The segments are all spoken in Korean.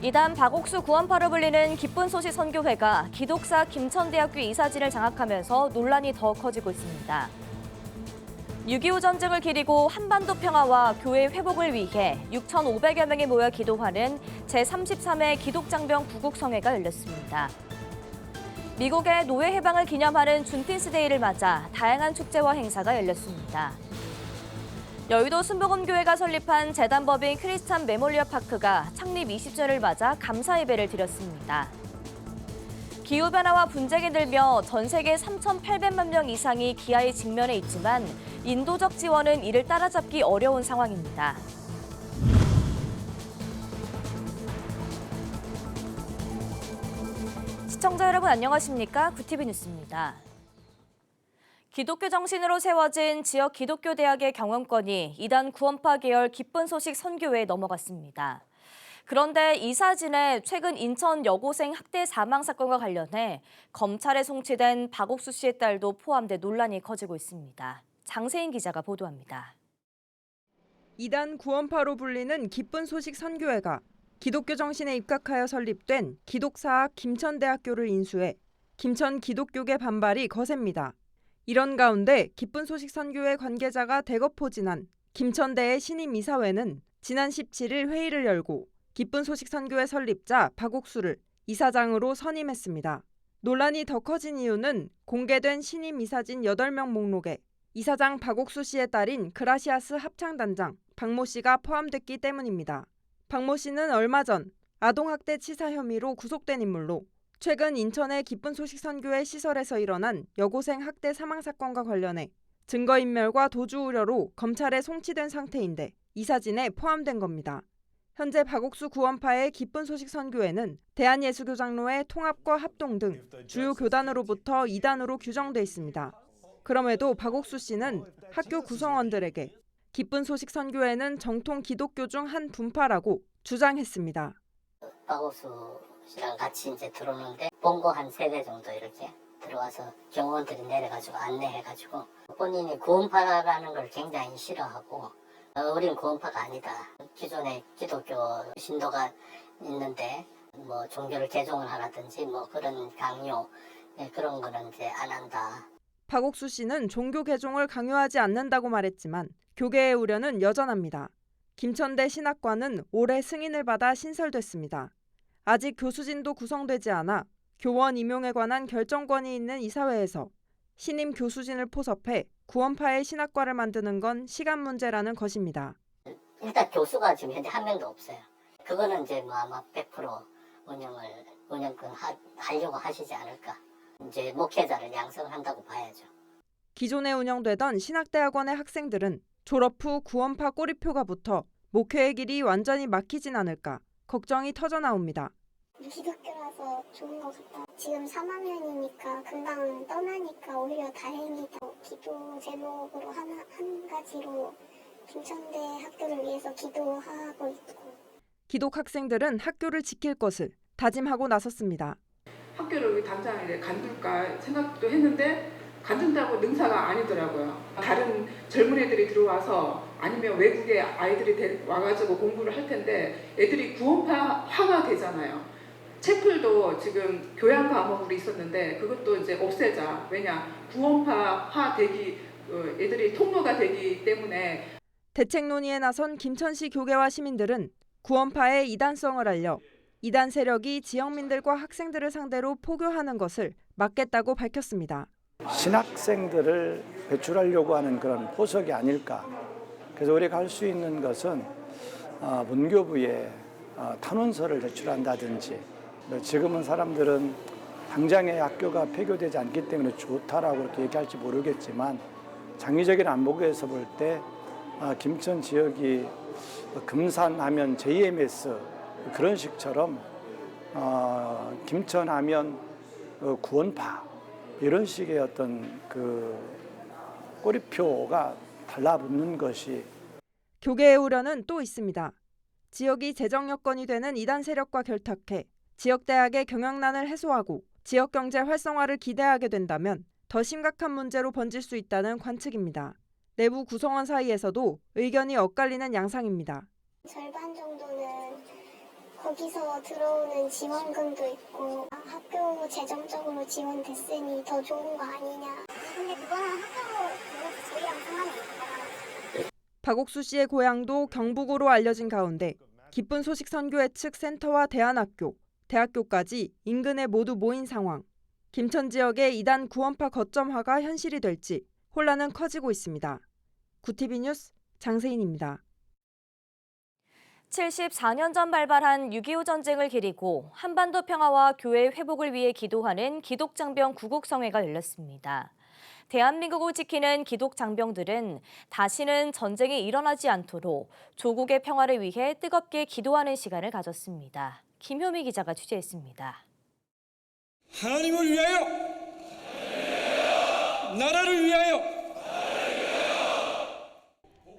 이단 박옥수 구원파로 불리는 기쁜 소식 선교회가 기독사 김천대학교 이사진을 장악하면서 논란이 더 커지고 있습니다. 6.25 전쟁을 기리고 한반도 평화와 교회 회복을 위해 6,500여 명이 모여 기도하는 제33회 기독장병 구국성회가 열렸습니다. 미국의 노예 해방을 기념하는 준피스데이를 맞아 다양한 축제와 행사가 열렸습니다. 여의도 순복음교회가 설립한 재단법인 크리스찬 메모리얼 파크가 창립 20주년을 맞아 감사 예배를 드렸습니다. 기후변화와 분쟁이 늘며 전 세계 3,800만 명 이상이 기아에 직면해 있지만 인도적 지원은 이를 따라잡기 어려운 상황입니다. 시청자 여러분 안녕하십니까? 구티비 뉴스입니다. 기독교 정신으로 세워진 지역 기독교 대학의 경영권이 이단 구원파 계열 기쁜 소식 선교회에 넘어갔습니다. 그런데 이사진에 최근 인천 여고생 학대 사망 사건과 관련해 검찰에 송치된 박옥수 씨의 딸도 포함돼 논란이 커지고 있습니다. 장세인 기자가 보도합니다. 이단 구원파로 불리는 기쁜 소식 선교회가 기독교 정신에 입각하여 설립된 기독사학 김천대학교를 인수해 김천 기독교계 반발이 거셉니다. 이런 가운데 기쁜 소식 선교회 관계자가 대거포진한 김천대의 신임 이사회는 지난 17일 회의를 열고 기쁜 소식 선교회 설립자 박옥수를 이사장으로 선임했습니다. 논란이 더 커진 이유는 공개된 신임 이사진 8명 목록에 이사장 박옥수 씨의 딸인 그라시아스 합창단장 박모 씨가 포함됐기 때문입니다. 박모 씨는 얼마 전 아동학대 치사 혐의로 구속된 인물로 최근 인천의 기쁜 소식 선교회 시설에서 일어난 여고생 학대 사망 사건과 관련해 증거인멸과 도주 우려로 검찰에 송치된 상태인데 이사진에 포함된 겁니다. 현재 박옥수 구원파의 기쁜 소식 선교회는 대한예수교장로회 통합과 합동 등 주요 교단으로부터 이단으로 규정돼 있습니다. 그럼에도 박옥수 씨는 학교 구성원들에게 기쁜 소식 선교회는 정통 기독교 중 한 분파라고 주장했습니다. 박옥수 씨랑 같이 이제 들어오는데 본고 한 3대 정도 이렇게 들어와서 경호원들이 내려가지고 안내해가지고 본인이 구원파라는 걸 굉장히 싫어하고 우리는 구원파가 아니다. 기존에 기독교 신도가 있는데 뭐 종교를 개종을 하라든지 뭐 그런 강요 그런 거는 이제 안 한다. 박옥수 씨는 종교 개종을 강요하지 않는다고 말했지만 교계의 우려는 여전합니다. 김천대 신학과는 올해 승인을 받아 신설됐습니다. 아직 교수진도 구성되지 않아 교원 임용에 관한 결정권이 있는 이사회에서 신임 교수진을 포섭해 구원파의 신학과를 만드는 건 시간 문제라는 것입니다. 일단 교수가 지금 현재 한 명도 없어요. 그거는 이제 뭐 아마 100% 운영권 하려고 하시지 않을까. 이제 목회자를 양성을 한다고 봐야죠. 기존에 운영되던 신학대학원의 학생들은 졸업 후 구원파 꼬리표가 붙어 목회의 길이 완전히 막히진 않을까 걱정이 터져 나옵니다. 기독교라서 좋은 것 같다. 지금 3학년이니까 금방 떠나니까 오히려 다행이다. 기도 제목으로 한 가지로 김천대 학교를 위해서 기도하고 있고. 기독 학생들은 학교를 지킬 것을 다짐하고 나섰습니다. 학교를 여기 당장 간둘까 생각도 했는데 간둔다고 능사가 아니더라고요. 다른 젊은 애들이 들어와서 아니면 외국의 아이들이 와가지고 공부를 할 텐데 애들이 구원파화가 되잖아요. 채플도 지금 교양 과목으로 있었는데 그것도 이제 없애자. 왜냐 구원파화 되기 애들이 통로가 되기 때문에. 대책 논의에 나선 김천시 교계와 시민들은 구원파의 이단성을 알려 이단 세력이 지역민들과 학생들을 상대로 포교하는 것을 막겠다고 밝혔습니다. 신학생들을 배출하려고 하는 그런 포석이 아닐까. 그래서 우리가 할 수 있는 것은 문교부에 탄원서를 제출한다든지, 지금은 사람들은 당장의 학교가 폐교되지 않기 때문에 좋다라고 그렇게 얘기할지 모르겠지만 장기적인 안목에서 볼 때 김천 지역이 금산하면 JMS 그런 식처럼 김천하면 구원파 이런 식의 어떤 그 꼬리표가 달라붙는 것이. 교계의 우려는 또 있습니다. 지역이 재정 여건이 되는 이단 세력과 결탁해 지역대학의 경영난을 해소하고 지역 경제 활성화를 기대하게 된다면 더 심각한 문제로 번질 수 있다는 관측입니다. 내부 구성원 사이에서도 의견이 엇갈리는 양상입니다. 절반 정도는 거기서 들어오는 지원금도 있고 학교 재정적으로 지원됐으니 더 좋은 거 아니냐. 근데 그거는 학교 저희랑 상관이 없어요. 박옥수 씨의 고향도 경북으로 알려진 가운데 기쁜 소식 선교회 측 센터와 대안학교, 대학교까지 인근에 모두 모인 상황. 김천 지역의 이단 구원파 거점화가 현실이 될지 혼란은 커지고 있습니다. 구TV 뉴스 장세인입니다. 74년 전 발발한 6.25 전쟁을 기리고 한반도 평화와 교회 회복을 위해 기도하는 기독장병 구국성회가 열렸습니다. 대한민국을 지키는 기독장병들은 다시는 전쟁이 일어나지 않도록 조국의 평화를 위해 뜨겁게 기도하는 시간을 가졌습니다. 김효미 기자가 취재했습니다. 하나님을 위하여, 나라를 위하여.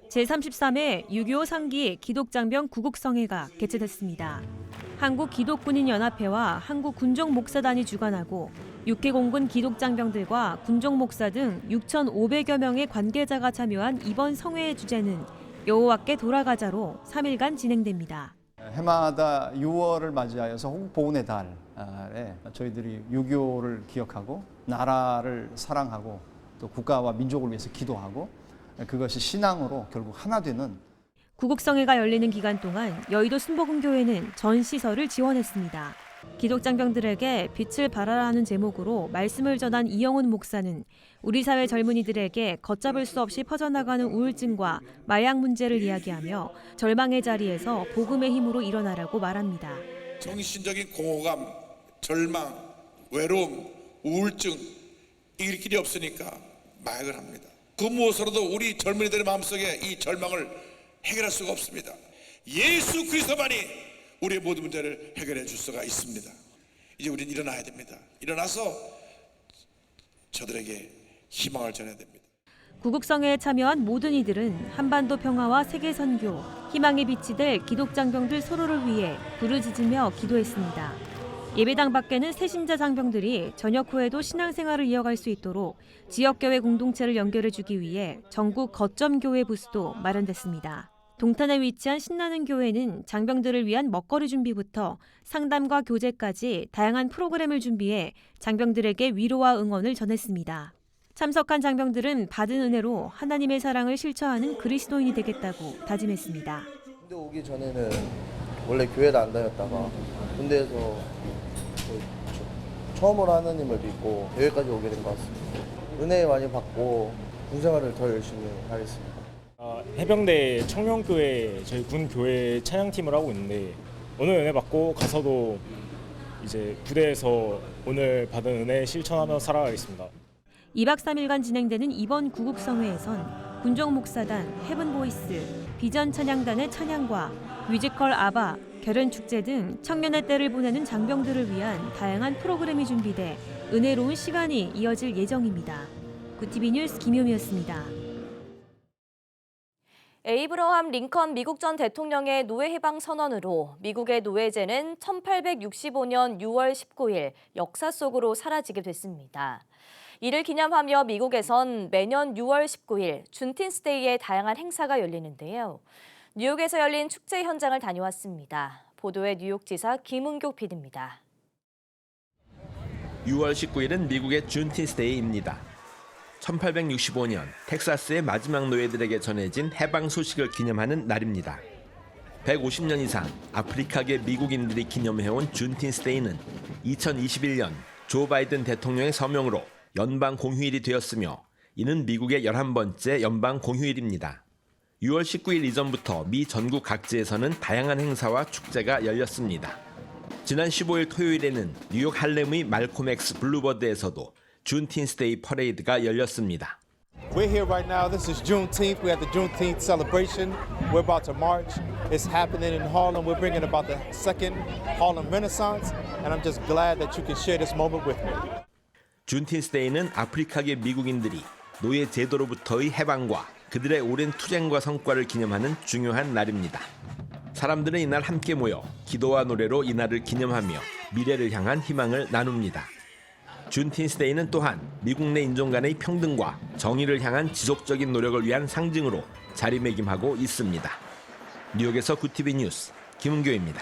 제33회 6.25 상기 기독장병 구국성회가 개최됐습니다. 한국기독군인연합회와 한국군종목사단이 주관하고 육해공군 기독장병들과 군종목사 등 6,500여 명의 관계자가 참여한 이번 성회의 주제는 여호와께 돌아가자로 3일간 진행됩니다. 해마다 6월을 맞이하여서 홍보훈의 달에 저희들이 6.25를 기억하고 나라를 사랑하고 또 국가와 민족을 위해서 기도하고 그것이 신앙으로 결국 하나 되는 구국성회가 열리는 기간 동안 여의도 순복음교회는 전 시설을 지원했습니다. 기독장병들에게 빛을 발하라는 제목으로 말씀을 전한 이영훈 목사는 우리 사회 젊은이들에게 걷잡을 수 없이 퍼져나가는 우울증과 마약 문제를 이야기하며 절망의 자리에서 복음의 힘으로 일어나라고 말합니다. 정신적인 공허감, 절망, 외로움, 우울증 이길 길이 없으니까 마약을 합니다. 그 무엇으로도 우리 젊은이들의 마음속에 이 절망을 해결할 수가 없습니다. 예수 그리스도만이 우리의 모든 문제를 해결해 줄 수가 있습니다. 이제 우리는 일어나야 됩니다. 일어나서 저들에게 희망을 전해야 됩니다. 구국성회에 참여한 모든 이들은 한반도 평화와 세계 선교, 희망의 빛이 될 기독장병들 서로를 위해 부르짖으며 기도했습니다. 예배당 밖에는 새신자 장병들이 전역 후에도 신앙생활을 이어갈 수 있도록 지역교회 공동체를 연결해주기 위해 전국 거점교회 부스도 마련됐습니다. 동탄에 위치한 신나는 교회는 장병들을 위한 먹거리 준비부터 상담과 교제까지 다양한 프로그램을 준비해 장병들에게 위로와 응원을 전했습니다. 참석한 장병들은 받은 은혜로 하나님의 사랑을 실천하는 그리스도인이 되겠다고 다짐했습니다. 군대 오기 전에는 원래 교회를 안 다녔다가 군대에서 처음으로 하나님을 믿고 여기까지 오게 된 것 같습니다. 은혜 많이 받고 군생활을 더 열심히 하겠습니다. 해병대 청년교회 저희 군교회 찬양팀을 하고 있는데 오늘 은혜 받고 가서도 이제 부대에서 오늘 받은 은혜 실천하며 살아가겠습니다. 2박 3일간 진행되는 이번 구국성회에선 군종목사단, 헤븐보이스, 비전 찬양단의 찬양과 뮤지컬 아바, 결연축제 등 청년의 때를 보내는 장병들을 위한 다양한 프로그램이 준비돼 은혜로운 시간이 이어질 예정입니다. 구TV 뉴스 김효미였습니다. 에이브러함 링컨 미국 전 대통령의 노예 해방 선언으로 미국의 노예제는 1865년 6월 19일 역사 속으로 사라지게 됐습니다. 이를 기념하며 미국에선 매년 6월 19일 준틴스데이의 다양한 행사가 열리는데요. 뉴욕에서 열린 축제 현장을 다녀왔습니다. 보도에 뉴욕지사 김은교 PD입니다. 6월 19일은 미국의 준틴스데이입니다. 1865년 텍사스의 마지막 노예들에게 전해진 해방 소식을 기념하는 날입니다. 150년 이상 아프리카계 미국인들이 기념해온 준틴스데이는 2021년 조 바이든 대통령의 서명으로 연방 공휴일이 되었으며 이는 미국의 11번째 연방 공휴일입니다. 6월 19일 이전부터 미 전국 각지에서는 다양한 행사와 축제가 열렸습니다. 지난 15일 토요일에는 뉴욕 할렘의 말콤 X 블루버드에서도 준틴스데이 퍼레이드가 열렸습니다. We're here right now. This is Juneteenth. We have the Juneteenth celebration. We're about to march. It's happening in Harlem. We're bringing about the second Harlem Renaissance, and I'm just glad that you can share this moment with me. 준틴스데이는 아프리카계 미국인들이 노예 제도로부터의 해방과 그들의 오랜 투쟁과 성과를 기념하는 중요한 날입니다. 사람들은 이날 함께 모여 기도와 노래로 이날을 기념하며 미래를 향한 희망을 나눕니다. 준틴스데이는 또한 미국 내 인종 간의 평등과 정의를 향한 지속적인 노력을 위한 상징으로 자리매김하고 있습니다. 뉴욕에서 구TV 뉴스 김은교입니다.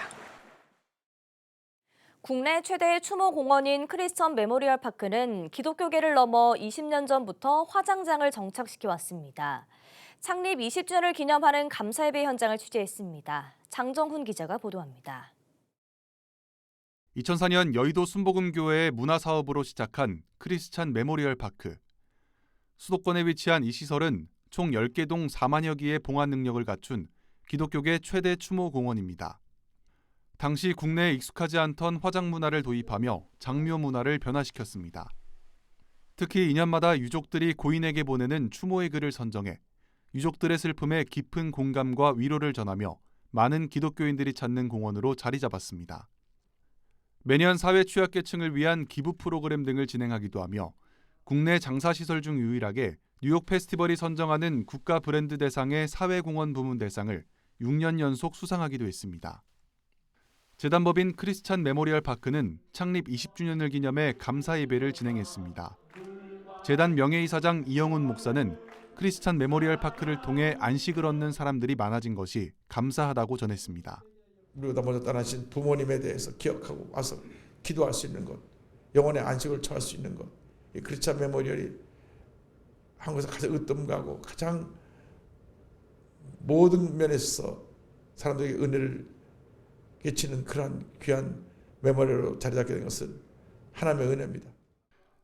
국내 최대의 추모 공원인 크리스천 메모리얼 파크는 기독교계를 넘어 20년 전부터 화장장을 정착시켜 왔습니다. 창립 20주년을 기념하는 감사예배 현장을 취재했습니다. 장정훈 기자가 보도합니다. 2004년 여의도 순복음교회의 문화사업으로 시작한 크리스찬 메모리얼 파크. 수도권에 위치한 이 시설은 총 10개 동 4만여 기의 봉안 능력을 갖춘 기독교계 최대 추모 공원입니다. 당시 국내에 익숙하지 않던 화장 문화를 도입하며 장묘 문화를 변화시켰습니다. 특히 2년마다 유족들이 고인에게 보내는 추모의 글을 선정해 유족들의 슬픔에 깊은 공감과 위로를 전하며 많은 기독교인들이 찾는 공원으로 자리 잡았습니다. 매년 사회 취약계층을 위한 기부 프로그램 등을 진행하기도 하며 국내 장사시설 중 유일하게 뉴욕 페스티벌이 선정하는 국가 브랜드 대상의 사회공원 부문 대상을 6년 연속 수상하기도 했습니다. 재단법인 크리스찬 메모리얼 파크는 창립 20주년을 기념해 감사 예배를 진행했습니다. 재단 명예이사장 이영훈 목사는 크리스찬 메모리얼 파크를 통해 안식을 얻는 사람들이 많아진 것이 감사하다고 전했습니다. 우리보다 먼저 떠나신 부모님에 대해서 기억하고 와서 기도할 수 있는 것, 영혼의 안식을 처할 수 있는 것, 이 크리스찬 메모리얼이 한국에서 가장 으뜸가고 가장 모든 면에서 사람들에게 은혜를 끼치는 그러한 귀한 메모리얼로 자리 잡게 된 것은 하나님의 은혜입니다.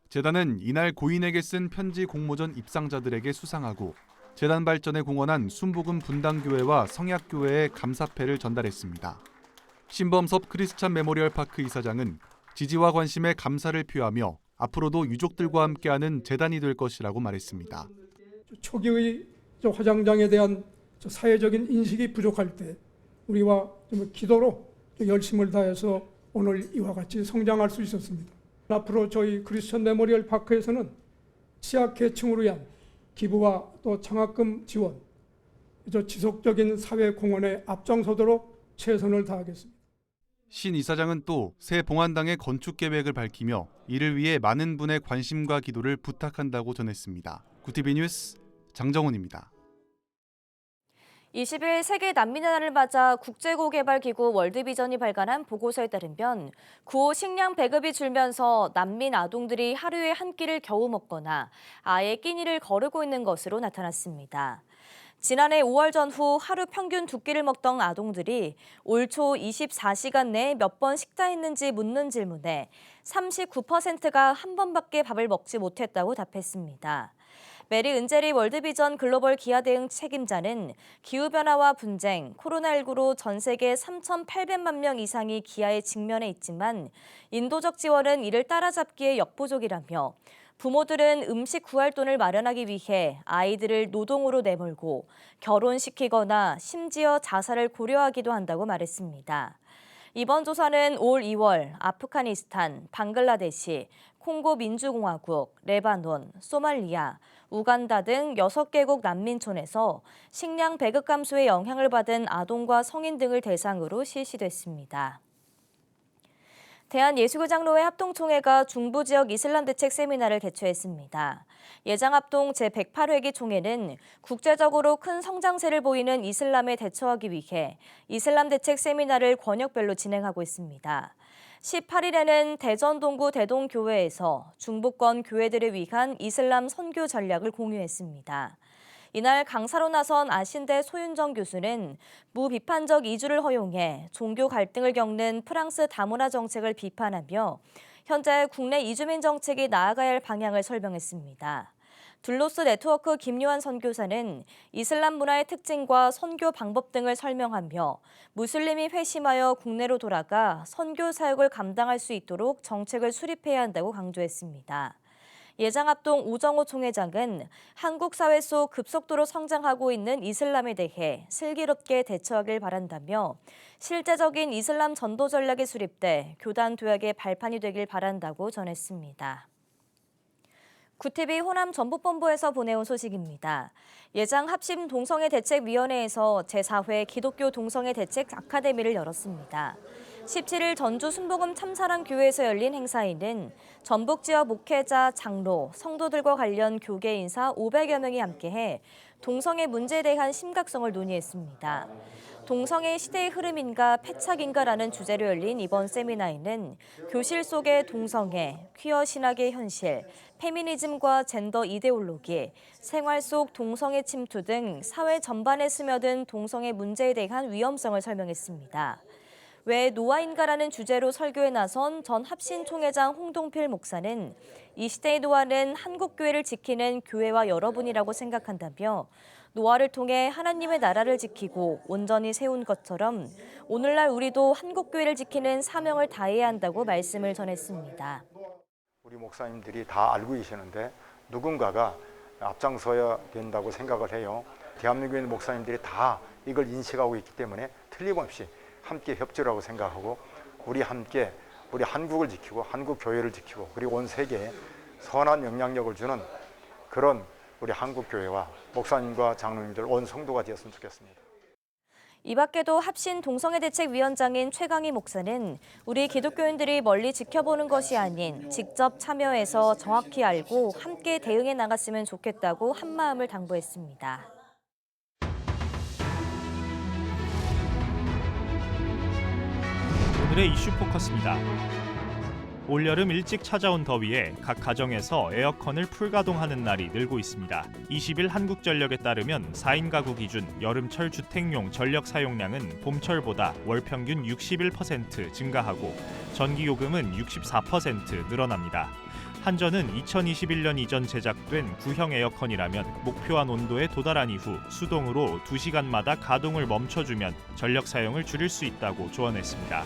재단은 이날 고인에게 쓴 편지 공모전 입상자들에게 수상하고 재단 발전에 공헌한 순복음 분당교회와 성약교회에 감사패를 전달했습니다. 신범섭 크리스찬 메모리얼 파크 이사장은 지지와 관심에 감사를 표하며 앞으로도 유족들과 함께하는 재단이 될 것이라고 말했습니다. 초기의 화장장에 대한 사회적인 인식이 부족할 때 우리와 기도로 열심을 다해서 오늘 이와 같이 성장할 수 있었습니다. 앞으로 저희 크리스천 메모리얼 파크에서는 취약계층으로 위한 기부와 또 장학금 지원, 지속적인 사회 공헌에 앞장서도록 최선을 다하겠습니다. 신 이사장은 또 새 봉안당의 건축 계획을 밝히며 이를 위해 많은 분의 관심과 기도를 부탁한다고 전했습니다. 구티비 뉴스 장정훈입니다. 20일 세계 난민의 날을 맞아 국제고개발기구 월드비전이 발간한 보고서에 따르면 구호 식량 배급이 줄면서 난민 아동들이 하루에 한 끼를 겨우 먹거나 아예 끼니를 거르고 있는 것으로 나타났습니다. 지난해 5월 전후 하루 평균 2끼를 먹던 아동들이 올 초 24시간 내에 몇 번 식사했는지 묻는 질문에 39%가 한 번밖에 밥을 먹지 못했다고 답했습니다. 메리 은제리 월드비전 글로벌 기아 대응 책임자는 기후변화와 분쟁, 코로나19로 전 세계 3,800만 명 이상이 기아에 직면해 있지만 인도적 지원은 이를 따라잡기에 역부족이라며 부모들은 음식 구할 돈을 마련하기 위해 아이들을 노동으로 내몰고 결혼시키거나 심지어 자살을 고려하기도 한다고 말했습니다. 이번 조사는 올 2월 아프가니스탄, 방글라데시, 콩고 민주공화국, 레바논, 소말리아, 우간다 등 6개국 난민촌에서 식량 배급 감소에 영향을 받은 아동과 성인 등을 대상으로 실시됐습니다. 대한예수교장로회 합동총회가 중부지역 이슬람 대책 세미나를 개최했습니다. 예장합동 제108회기 총회는 국제적으로 큰 성장세를 보이는 이슬람에 대처하기 위해 이슬람 대책 세미나를 권역별로 진행하고 있습니다. 18일에는 대전 동구 대동교회에서 중부권 교회들을 위한 이슬람 선교 전략을 공유했습니다. 이날 강사로 나선 아신대 소윤정 교수는 무비판적 이주를 허용해 종교 갈등을 겪는 프랑스 다문화 정책을 비판하며 현재 국내 이주민 정책이 나아가야 할 방향을 설명했습니다. 둘로스 네트워크 김요한 선교사는 이슬람 문화의 특징과 선교 방법 등을 설명하며 무슬림이 회심하여 국내로 돌아가 선교 사역을 감당할 수 있도록 정책을 수립해야 한다고 강조했습니다. 예장합동 우정호 총회장은 한국 사회 속 급속도로 성장하고 있는 이슬람에 대해 슬기롭게 대처하길 바란다며 실제적인 이슬람 전도 전략이 수립돼 교단 도약의 발판이 되길 바란다고 전했습니다. 구티비 호남 전북본부에서 보내온 소식입니다. 예장 합심 동성애 대책위원회에서 제4회 기독교 동성애 대책 아카데미를 열었습니다. 17일 전주 순복음 참사랑 교회에서 열린 행사에는 전북 지역 목회자, 장로, 성도들과 관련 교계 인사 500여 명이 함께해 동성애 문제에 대한 심각성을 논의했습니다. 동성애 시대의 흐름인가 패착인가라는 주제로 열린 이번 세미나에는 교실 속의 동성애, 퀴어 신학의 현실, 페미니즘과 젠더 이데올로기, 생활 속 동성애 침투 등 사회 전반에 스며든 동성애 문제에 대한 위험성을 설명했습니다. 왜 노아인가라는 주제로 설교에 나선 전 합신 총회장 홍동필 목사는 이 시대의 노아는 한국교회를 지키는 교회와 여러분이라고 생각한다며 노아를 통해 하나님의 나라를 지키고 온전히 세운 것처럼 오늘날 우리도 한국교회를 지키는 사명을 다해야 한다고 말씀을 전했습니다. 우리 목사님들이 다 알고 계시는데 누군가가 앞장서야 된다고 생각을 해요. 대한민국에 있는 목사님들이 다 이걸 인식하고 있기 때문에 틀림없이 함께 협조라고 생각하고 우리 함께 우리 한국을 지키고 한국 교회를 지키고 그리고 온 세계에 선한 영향력을 주는 그런 우리 한국 교회와 목사님과 장로님들 온 성도가 되었으면 좋겠습니다. 이 밖에도 합신 동성애 대책위원장인 최강희 목사는 우리 기독교인들이 멀리 지켜보는 것이 아닌 직접 참여해서 정확히 알고 함께 대응해 나갔으면 좋겠다고 한마음을 당부했습니다. 오늘의 이슈 포커스입니다. 올여름 일찍 찾아온 더위에 각 가정에서 에어컨을 풀가동하는 날이 늘고 있습니다. 20일 한국전력에 따르면 4인 가구 기준 여름철 주택용 전력 사용량은 봄철보다 월 평균 61% 증가하고 전기요금은 64% 늘어납니다. 한전은 2021년 이전 제작된 구형 에어컨이라면 목표한 온도에 도달한 이후 수동으로 2시간마다 가동을 멈춰주면 전력 사용을 줄일 수 있다고 조언했습니다.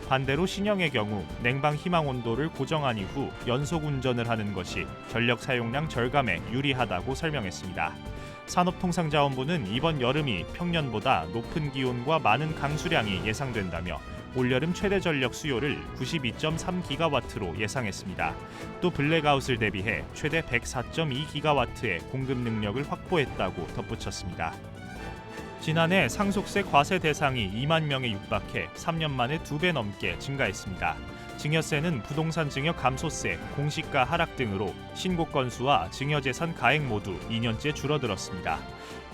반대로 신형의 경우 냉방 희망 온도를 고정한 이후 연속 운전을 하는 것이 전력 사용량 절감에 유리하다고 설명했습니다. 산업통상자원부는 이번 여름이 평년보다 높은 기온과 많은 강수량이 예상된다며 올여름 최대 전력 수요를 92.3기가와트로 예상했습니다. 또 블랙아웃을 대비해 최대 104.2기가와트의 공급 능력을 확보했다고 덧붙였습니다. 지난해 상속세 과세 대상이 2만 명에 육박해 3년 만에 2배 넘게 증가했습니다. 증여세는 부동산 증여 감소세, 공시가 하락 등으로 신고 건수와 증여재산 가액 모두 2년째 줄어들었습니다.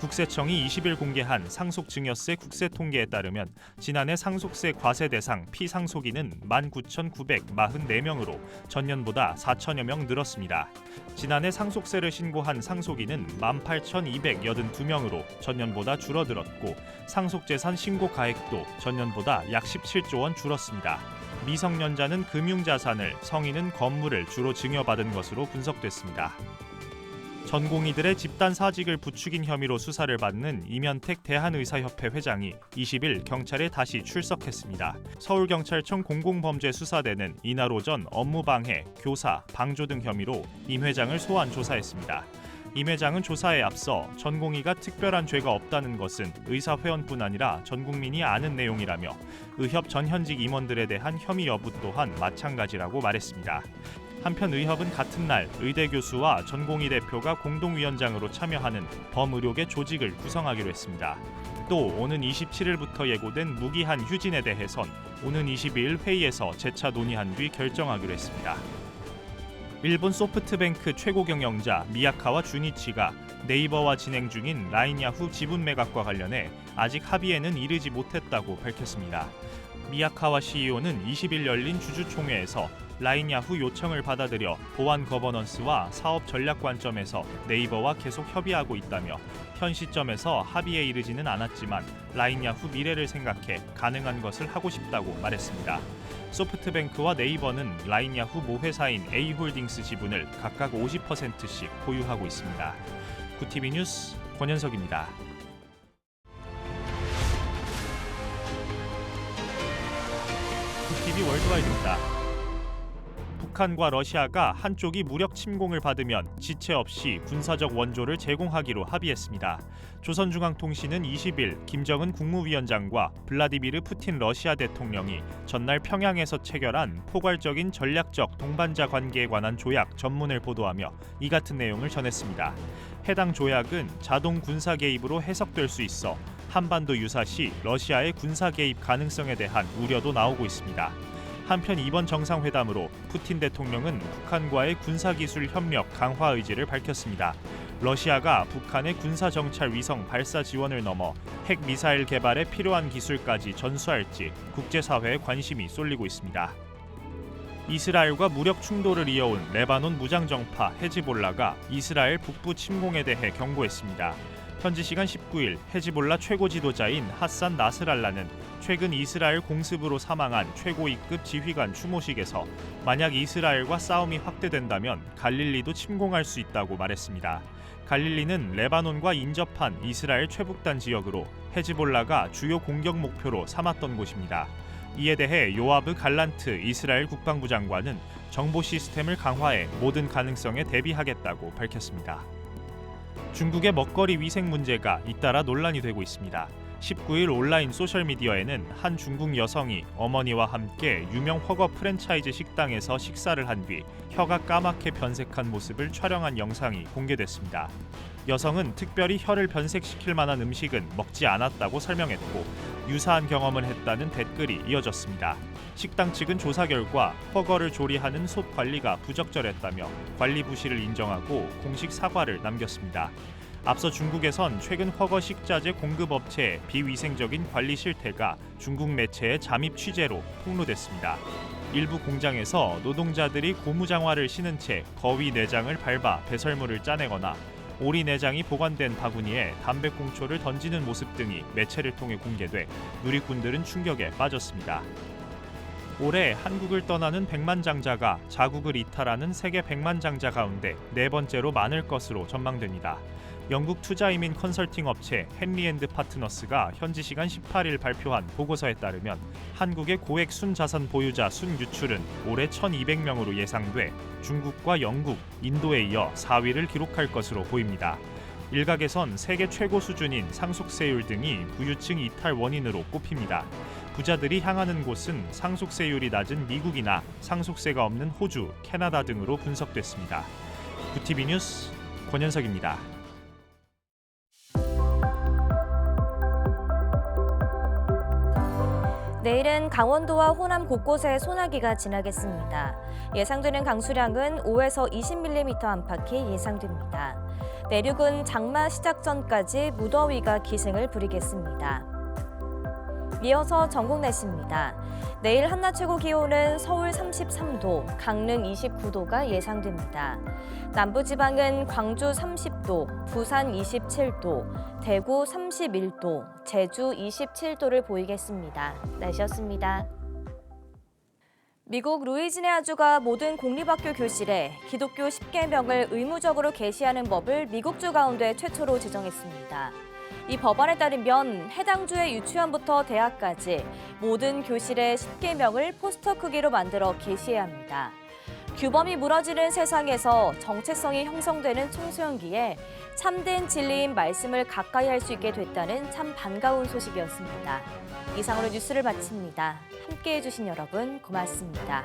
국세청이 20일 공개한 상속증여세 국세통계에 따르면 지난해 상속세 과세 대상 피상속인은 19,944명으로 전년보다 4천여 명 늘었습니다. 지난해 상속세를 신고한 상속인은 18,282명으로 전년보다 줄어들었고 상속재산 신고 가액도 전년보다 약 17조 원 줄었습니다. 미성년자는 금융자산을, 성인은 건물을 주로 증여받은 것으로 분석됐습니다. 전공의들의 집단 사직을 부추긴 혐의로 수사를 받는 이면택 대한의사협회 회장이 20일 경찰에 다시 출석했습니다. 서울경찰청 공공범죄수사대는 이날 오전 업무방해, 교사, 방조 등 혐의로 임 회장을 소환 조사했습니다. 임 회장은 조사에 앞서 전공의가 특별한 죄가 없다는 것은 의사회원뿐 아니라 전 국민이 아는 내용이라며 의협 전 현직 임원들에 대한 혐의 여부 또한 마찬가지라고 말했습니다. 한편 의협은 같은 날 의대 교수와 전공의 대표가 공동위원장으로 참여하는 범의료계 조직을 구성하기로 했습니다. 또 오는 27일부터 예고된 무기한 휴진에 대해선 오는 22일 회의에서 재차 논의한 뒤 결정하기로 했습니다. 일본 소프트뱅크 최고 경영자 미야카와 주니치가 네이버와 진행 중인 라인 야후 지분 매각과 관련해 아직 합의에는 이르지 못했다고 밝혔습니다. 미야카와 CEO는 20일 열린 주주총회에서 라인 야후 요청을 받아들여 보안 거버넌스와 사업 전략 관점에서 네이버와 계속 협의하고 있다며 현 시점에서 합의에 이르지는 않았지만 라인 야후 미래를 생각해 가능한 것을 하고 싶다고 말했습니다. 소프트뱅크와 네이버는 라인 야후 모회사인 A홀딩스 지분을 각각 50%씩 보유하고 있습니다. 구TV 뉴스 권현석입니다. 구TV 월드와이드입니다. 북한과 러시아가 한쪽이 무력 침공을 받으면 지체 없이 군사적 원조를 제공하기로 합의했습니다. 조선중앙통신은 20일 김정은 국무위원장과 블라디미르 푸틴 러시아 대통령이 전날 평양에서 체결한 포괄적인 전략적 동반자 관계에 관한 조약 전문을 보도하며 이 같은 내용을 전했습니다. 해당 조약은 자동 군사 개입으로 해석될 수 있어 한반도 유사시 러시아의 군사 개입 가능성에 대한 우려도 나오고 있습니다. 한편 이번 정상회담으로 푸틴 대통령은 북한과의 군사기술 협력 강화 의지를 밝혔습니다. 러시아가 북한의 군사정찰 위성 발사 지원을 넘어 핵미사일 개발에 필요한 기술까지 전수할지 국제사회에 관심이 쏠리고 있습니다. 이스라엘과 무력 충돌을 이어온 레바논 무장정파 헤즈볼라가 이스라엘 북부 침공에 대해 경고했습니다. 현지 시간 19일 헤즈볼라 최고 지도자인 하산 나스랄라는 최근 이스라엘 공습으로 사망한 최고위급 지휘관 추모식에서 만약 이스라엘과 싸움이 확대된다면 갈릴리도 침공할 수 있다고 말했습니다. 갈릴리는 레바논과 인접한 이스라엘 최북단 지역으로 헤즈볼라가 주요 공격 목표로 삼았던 곳입니다. 이에 대해 요아브 갈란트 이스라엘 국방부 장관은 정보 시스템을 강화해 모든 가능성에 대비하겠다고 밝혔습니다. 중국의 먹거리 위생 문제가 잇따라 논란이 되고 있습니다. 19일 온라인 소셜미디어에는 한 중국 여성이 어머니와 함께 유명 허거 프랜차이즈 식당에서 식사를 한 뒤 혀가 까맣게 변색한 모습을 촬영한 영상이 공개됐습니다. 여성은 특별히 혀를 변색시킬 만한 음식은 먹지 않았다고 설명했고 유사한 경험을 했다는 댓글이 이어졌습니다. 식당 측은 조사 결과 허거를 조리하는 솥 관리가 부적절했다며 관리 부실을 인정하고 공식 사과를 남겼습니다. 앞서 중국에선 최근 허거 식자재 공급업체의 비위생적인 관리 실태가 중국 매체의 잠입 취재로 폭로됐습니다. 일부 공장에서 노동자들이 고무장화를 신은 채 거위 내장을 밟아 배설물을 짜내거나 오리 내장이 보관된 바구니에 담배꽁초를 던지는 모습 등이 매체를 통해 공개돼 누리꾼들은 충격에 빠졌습니다. 올해 한국을 떠나는 백만장자가 자국을 이탈하는 세계 백만장자 가운데 네 번째로 많을 것으로 전망됩니다. 영국 투자이민 컨설팅 업체 헨리앤드 파트너스가 현지 시간 18일 발표한 보고서에 따르면 한국의 고액 순자산 보유자 순유출은 올해 1,200명으로 예상돼 중국과 영국, 인도에 이어 4위를 기록할 것으로 보입니다. 일각에선 세계 최고 수준인 상속세율 등이 부유층 이탈 원인으로 꼽힙니다. 부자들이 향하는 곳은 상속세율이 낮은 미국이나 상속세가 없는 호주, 캐나다 등으로 분석됐습니다. 구티비 뉴스 권현석입니다. 내일은 강원도와 호남 곳곳에 소나기가 지나겠습니다. 예상되는 강수량은 5에서 20mm 안팎이 예상됩니다. 내륙은 장마 시작 전까지 무더위가 기승을 부리겠습니다. 이어서 전국 날씨입니다. 내일 한낮 최고 기온은 서울 33도, 강릉 29도가 예상됩니다. 남부지방은 광주 30도, 부산 27도, 대구 31도, 제주 27도를 보이겠습니다. 날씨였습니다. 미국 루이지애나주가 모든 공립학교 교실에 기독교 10계명을 의무적으로 게시하는 법을 미국주 가운데 최초로 제정했습니다. 이 법안에 따르면 해당 주의 유치원부터 대학까지 모든 교실의 10계명을 포스터 크기로 만들어 게시해야 합니다. 규범이 무너지는 세상에서 정체성이 형성되는 청소년기에 참된 진리인 말씀을 가까이 할 수 있게 됐다는 참 반가운 소식이었습니다. 이상으로 뉴스를 마칩니다. 함께해 주신 여러분 고맙습니다.